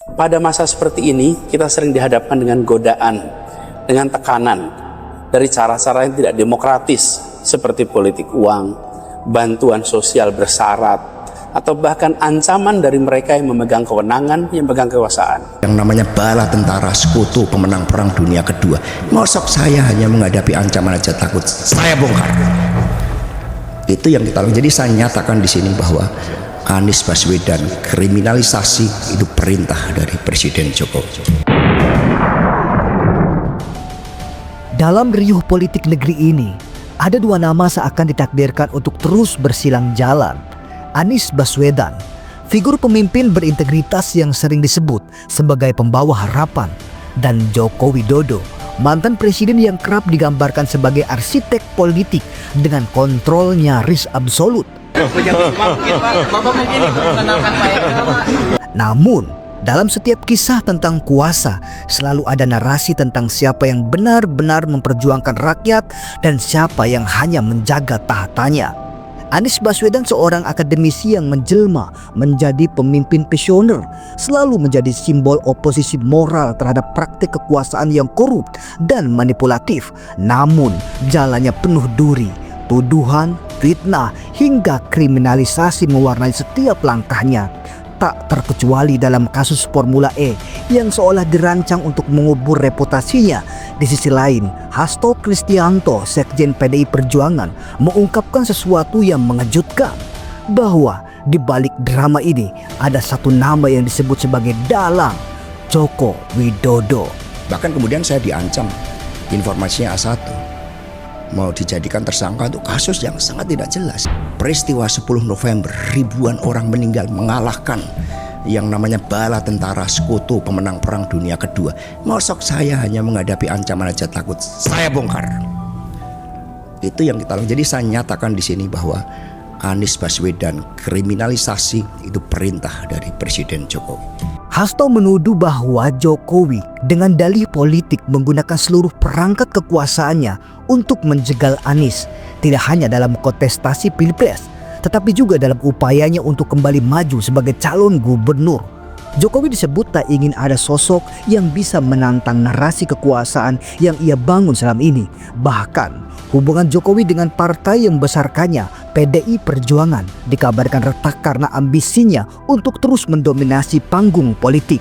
Pada masa seperti ini, kita sering dihadapkan dengan godaan, dengan tekanan dari cara-cara yang tidak demokratis, seperti politik uang, bantuan sosial bersyarat, atau bahkan ancaman dari mereka yang memegang kewenangan, yang memegang kekuasaan. Yang namanya bala tentara sekutu pemenang perang dunia kedua, mosok saya hanya menghadapi ancaman aja takut, saya bongkar. Itu yang kita lakukan. Jadi saya nyatakan di sini bahwa Anies Baswedan kriminalisasi itu perintah dari Presiden Jokowi. Dalam riuh politik negeri ini, ada dua nama seakan ditakdirkan untuk terus bersilang jalan. Anies Baswedan, figur pemimpin berintegritas yang sering disebut sebagai pembawa harapan, dan Joko Widodo, mantan presiden yang kerap digambarkan sebagai arsitek politik dengan kontrol nyaris absolut. Namun, dalam setiap kisah tentang kuasa, selalu ada narasi tentang siapa yang benar-benar memperjuangkan rakyat dan siapa yang hanya menjaga tahtanya. Anies Baswedan, seorang akademisi yang menjelma menjadi pemimpin visioner, selalu menjadi simbol oposisi moral terhadap praktik kekuasaan yang korup dan manipulatif. Namun, jalannya penuh duri, tuduhan, fitnah, hingga kriminalisasi mewarnai setiap langkahnya. Tak terkecuali dalam kasus Formula E yang seolah dirancang untuk mengubur reputasinya. Di sisi lain, Hasto Kristianto, Sekjen PDI Perjuangan, mengungkapkan sesuatu yang mengejutkan, bahwa di balik drama ini ada satu nama yang disebut sebagai dalang, Joko Widodo. Bahkan kemudian saya diancam, informasinya A1, mau dijadikan tersangka untuk kasus yang sangat tidak jelas. Peristiwa 10 November, ribuan orang meninggal mengalahkan yang namanya bala tentara sekutu pemenang perang dunia kedua. Mosok saya hanya menghadapi ancaman aja takut, saya bongkar. Itu yang kita lakukan. Jadi saya nyatakan di sini bahwa Anies Baswedan kriminalisasi itu perintah dari Presiden Jokowi. Hasto menuduh bahwa Jokowi dengan dalih politik menggunakan seluruh perangkat kekuasaannya untuk menjegal Anies, tidak hanya dalam kontestasi Pilpres, tetapi juga dalam upayanya untuk kembali maju sebagai calon gubernur. Jokowi disebut tak ingin ada sosok yang bisa menantang narasi kekuasaan yang ia bangun selama ini. Bahkan, hubungan Jokowi dengan partai yang membesarkannya, PDI Perjuangan, dikabarkan retak karena ambisinya untuk terus mendominasi panggung politik.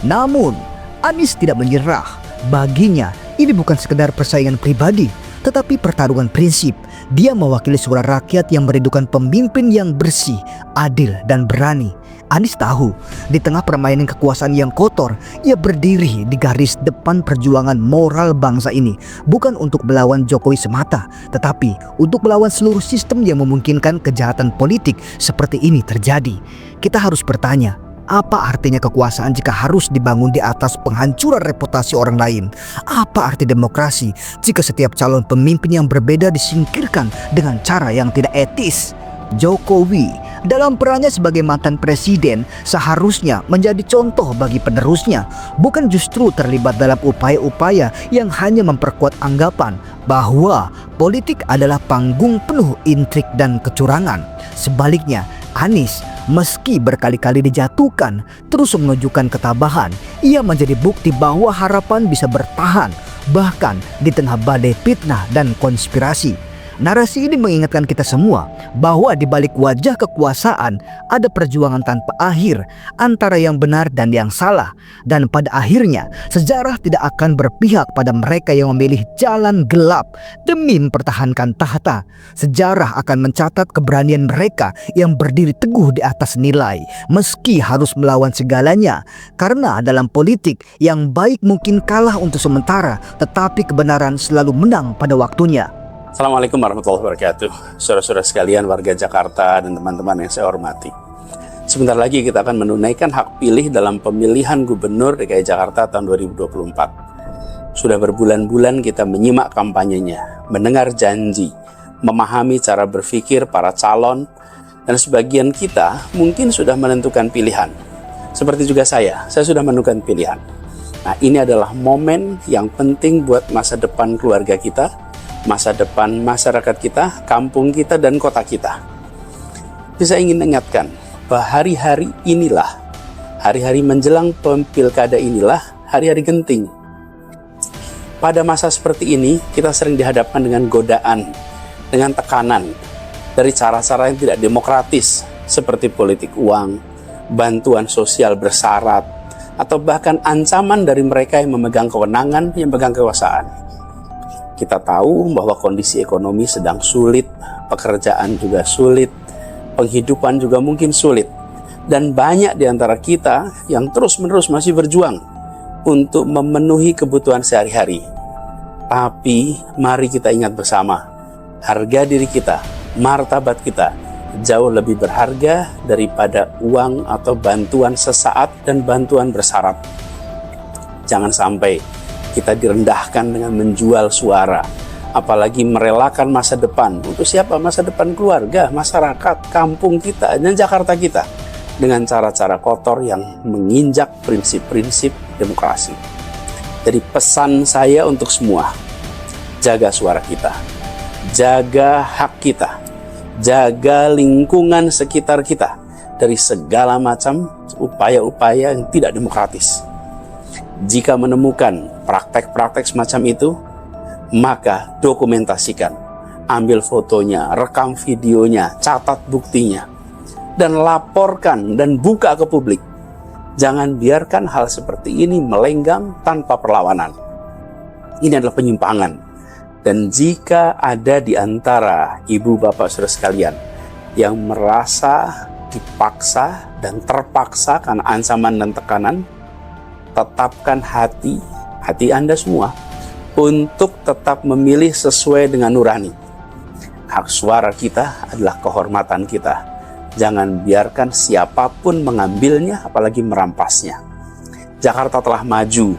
Namun, Anies tidak menyerah. Baginya, ini bukan sekedar persaingan pribadi, tetapi pertarungan prinsip. Dia mewakili suara rakyat yang merindukan pemimpin yang bersih, adil, dan berani. Anies tahu, di tengah permainan kekuasaan yang kotor, ia berdiri di garis depan perjuangan moral bangsa ini, bukan untuk melawan Jokowi semata, tetapi untuk melawan seluruh sistem yang memungkinkan kejahatan politik seperti ini terjadi. Kita harus bertanya, apa artinya kekuasaan jika harus dibangun di atas penghancuran reputasi orang lain? Apa arti demokrasi jika setiap calon pemimpin yang berbeda disingkirkan dengan cara yang tidak etis? Jokowi dalam perannya sebagai mantan presiden seharusnya menjadi contoh bagi penerusnya, bukan justru terlibat dalam upaya-upaya yang hanya memperkuat anggapan bahwa politik adalah panggung penuh intrik dan kecurangan. Sebaliknya, Anies meski berkali-kali dijatuhkan, terus menunjukkan ketabahan. Ia menjadi bukti bahwa harapan bisa bertahan, bahkan di tengah badai fitnah dan konspirasi. Narasi ini mengingatkan kita semua bahwa di balik wajah kekuasaan ada perjuangan tanpa akhir antara yang benar dan yang salah. Dan pada akhirnya sejarah tidak akan berpihak pada mereka yang memilih jalan gelap demi mempertahankan tahta. Sejarah akan mencatat keberanian mereka yang berdiri teguh di atas nilai meski harus melawan segalanya. Karena dalam politik yang baik mungkin kalah untuk sementara, tetapi kebenaran selalu menang pada waktunya. Assalamualaikum warahmatullahi wabarakatuh. Saudara-saudara sekalian, warga Jakarta dan teman-teman yang saya hormati. Sebentar lagi kita akan menunaikan hak pilih dalam pemilihan Gubernur DKI Jakarta tahun 2024. Sudah berbulan-bulan kita menyimak kampanyenya, mendengar janji, memahami cara berpikir para calon, dan sebagian kita mungkin sudah menentukan pilihan. Seperti juga saya sudah menentukan pilihan. Nah, ini adalah momen yang penting buat masa depan keluarga kita, masa depan masyarakat kita, kampung kita, dan kota kita. Saya ingin ingatkan bahwa hari-hari inilah hari-hari menjelang pilkada inilah hari-hari genting. Pada masa seperti ini, kita sering dihadapkan dengan godaan, dengan tekanan dari cara-cara yang tidak demokratis, seperti politik uang, bantuan sosial bersyarat, atau bahkan ancaman dari mereka yang memegang kewenangan, yang memegang kekuasaan. Kita tahu bahwa kondisi ekonomi sedang sulit, pekerjaan juga sulit, penghidupan juga mungkin sulit. Dan banyak di antara kita yang terus-menerus masih berjuang untuk memenuhi kebutuhan sehari-hari. Tapi mari kita ingat bersama, harga diri kita, martabat kita jauh lebih berharga daripada uang atau bantuan sesaat dan bantuan bersyarat. Jangan sampai kita direndahkan dengan menjual suara, apalagi merelakan masa depan. Untuk siapa? Masa depan keluarga, masyarakat, kampung kita, dan Jakarta kita, dengan cara-cara kotor yang menginjak prinsip-prinsip demokrasi. Jadi pesan saya untuk semua, jaga suara kita, jaga hak kita, jaga lingkungan sekitar kita dari segala macam upaya-upaya yang tidak demokratis. Jika menemukan praktek-praktek semacam itu, maka dokumentasikan, ambil fotonya, rekam videonya, catat buktinya, dan laporkan dan buka ke publik. Jangan biarkan hal seperti ini melenggang tanpa perlawanan. Ini adalah penyimpangan. Dan jika ada di antara ibu bapak saudara sekalian yang merasa dipaksa dan terpaksa karena ancaman dan tekanan, tetapkan hati Anda semua untuk tetap memilih sesuai dengan nurani. Hak suara kita adalah kehormatan kita. Jangan biarkan siapapun mengambilnya, apalagi merampasnya. Jakarta telah maju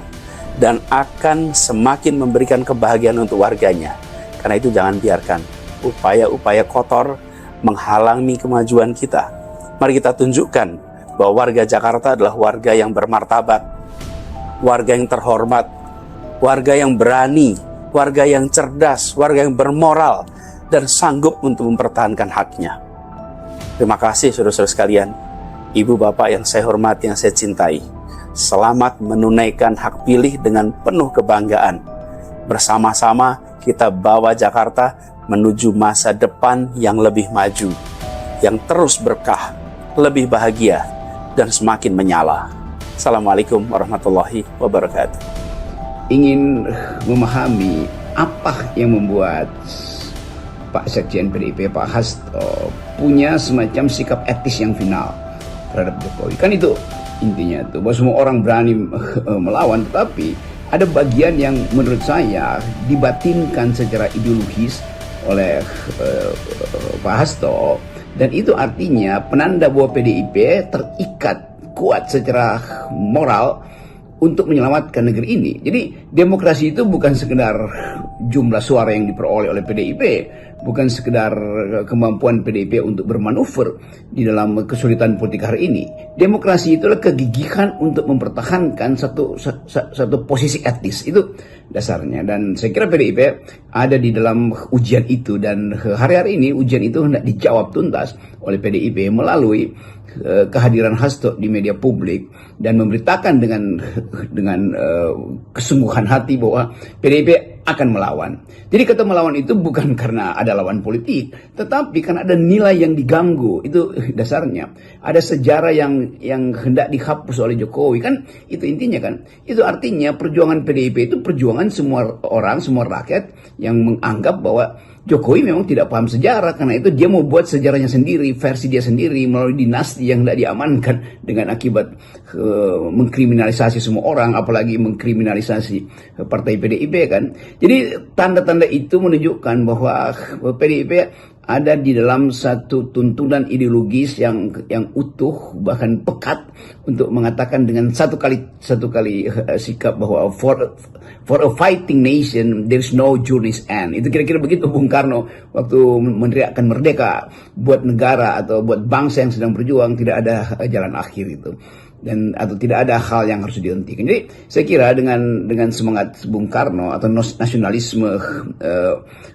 dan akan semakin memberikan kebahagiaan untuk warganya. Karena itu jangan biarkan upaya-upaya kotor menghalangi kemajuan kita. Mari kita tunjukkan bahwa warga Jakarta adalah warga yang bermartabat, warga yang terhormat, warga yang berani, warga yang cerdas, warga yang bermoral, dan sanggup untuk mempertahankan haknya. Terima kasih saudara-saudara sekalian, ibu bapak yang saya hormati, yang saya cintai. Selamat menunaikan hak pilih dengan penuh kebanggaan. Bersama-sama kita bawa Jakarta menuju masa depan yang lebih maju, yang terus berkah, lebih bahagia, dan semakin menyala. Assalamualaikum warahmatullahi wabarakatuh. Ingin memahami apa yang membuat Pak Sekjen PDIP, Pak Hasto, punya semacam sikap etis yang final terhadap Jokowi. Kan itu intinya tuh, bahwa semua orang berani melawan, tetapi ada bagian yang menurut saya dibatinkan secara ideologis oleh Pak Hasto, dan itu artinya penanda bahwa PDIP terikat kuat secara moral untuk menyelamatkan negeri ini. Jadi demokrasi itu bukan sekedar jumlah suara yang diperoleh oleh PDIP, bukan sekedar kemampuan PDIP untuk bermanuver di dalam kesulitan politik hari ini. Demokrasi itulah kegigihan untuk mempertahankan satu posisi etis, itu dasarnya. Dan saya kira PDIP ada di dalam ujian itu, dan hari-hari ini ujian itu hendak dijawab tuntas oleh PDIP melalui kehadiran Hasto di media publik dan memberitakan dengan kesungguhan hati bahwa PDIP akan melawan. Jadi kata melawan itu bukan karena ada lawan politik, tetapi karena ada nilai yang diganggu. Itu dasarnya. Ada sejarah yang hendak dihapus oleh Jokowi, kan itu intinya kan. Itu artinya perjuangan PDIP itu perjuangan semua orang, semua rakyat yang menganggap bahwa Jokowi memang tidak paham sejarah, karena itu dia mau buat sejarahnya sendiri, versi dia sendiri melalui dinasti yang tidak diamankan dengan akibat mengkriminalisasi semua orang, apalagi mengkriminalisasi partai PDIP kan. Jadi tanda-tanda itu menunjukkan bahwa PDIP ada di dalam satu tuntunan ideologis yang utuh, bahkan pekat, untuk mengatakan dengan satu kali sikap bahwa for a fighting nation there's no journey's end. Itu kira-kira begitu Bung Karno waktu meneriakkan merdeka. Buat negara atau buat bangsa yang sedang berjuang tidak ada jalan akhir itu. dan atau tidak ada hal yang harus dihentikan. Jadi saya kira dengan semangat Bung Karno atau nasionalisme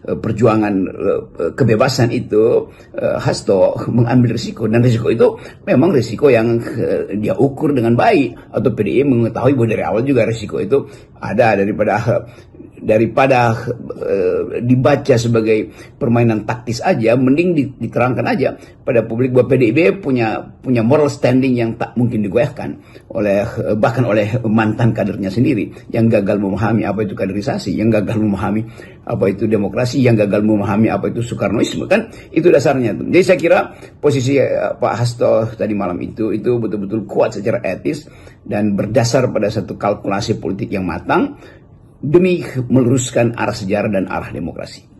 perjuangan kebebasan itu, Hasto mengambil risiko, dan risiko itu memang risiko yang dia ukur dengan baik, atau PDI mengetahui bahwa dari awal juga risiko itu ada, daripada dibaca sebagai permainan taktis aja, mending diterangkan aja pada publik bahwa PDIP punya moral standing yang tak mungkin digoyahkan bahkan oleh mantan kadernya sendiri yang gagal memahami apa itu kaderisasi, yang gagal memahami apa itu demokrasi, yang gagal memahami apa itu Soekarnoisme, kan itu dasarnya. Jadi saya kira posisi Pak Hasto tadi malam itu betul-betul kuat secara etis dan berdasar pada satu kalkulasi politik yang matang demi meluruskan arah sejarah dan arah demokrasi.